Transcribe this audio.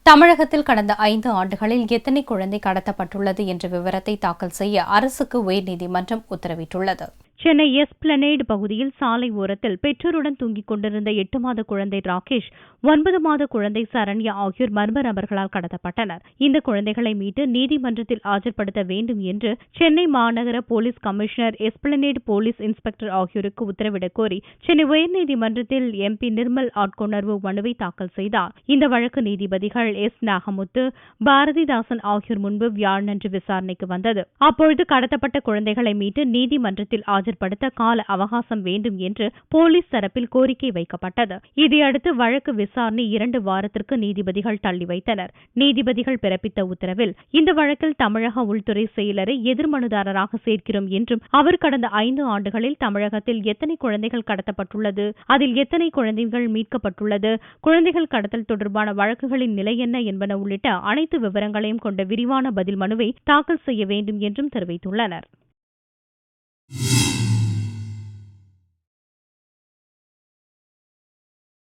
தமிழகத்தில் கடந்த 5 ஆண்டுகளில் எத்தனை குழந்தை கடத்தப்பட்டுள்ளது என்ற விவரத்தை தாக்கல் செய்ய அரசுக்கு உயர்நீதிமன்றம் உத்தரவிட்டுள்ளது. சென்னை எஸ்பிளனேடு பகுதியில் சாலை ஓரத்தில் பெற்றோருடன் தூங்கிக் கொண்டிருந்த 8 மாத குழந்தை ராகேஷ், 9 மாத குழந்தை சரண்யா ஆகியோர் மர்ம நபர்களால் கடத்தப்பட்டனர். இந்த குழந்தைகளை மீட்டு நீதிமன்றத்தில் ஆஜர்படுத்த வேண்டும் என்று சென்னை மாநகர police commissioner, esplanade police inspector ஆகியோருக்கு உத்தரவிடக் கோரி சென்னை உயர்நீதிமன்றத்தில் MP நிர்மல் ஆட்கொணர்வு மனுவை தாக்கல் செய்தார். இந்த வழக்கு நீதிபதிகள் எஸ். நாகமுத்து, பாரதிதாசன் ஆகியோர் முன்பு வியாழனன்று விசாரணைக்கு வந்தது. அப்பொழுது கடத்தப்பட்ட குழந்தைகளை மீட்டு நீதிமன்றத்தில் ஆஜர்படுத்த கால அவகாசம் வேண்டும் என்று போலீஸ் தரப்பில் கோரிக்கை வைக்கப்பட்டது. இதையடுத்து வழக்கு விசாரணை 2 வாரத்திற்கு நீதிபதிகள் தள்ளி வைத்தனர். நீதிபதிகள் பிறப்பித்த உத்தரவில் இந்த வழக்கில் தமிழக உள்துறை செயலரை எதிர்மனுதாரராக சேர்க்கிறோம் என்றும், அவர் கடந்த 5 ஆண்டுகளில் தமிழகத்தில் எத்தனை குழந்தைகள் கடத்தப்பட்டுள்ளது, அதில் எத்தனை குழந்தைகள் மீட்கப்பட்டுள்ளது, குழந்தைகள் கடத்தல் தொடர்பான வழக்குகளின் நிலை என்ன என்பன உள்ளிட்ட அனைத்து விவரங்களையும் கொண்ட விரிவான பதில் மனுவை தாக்கல் செய்ய வேண்டும் என்றும் தெரிவித்துள்ளனர்.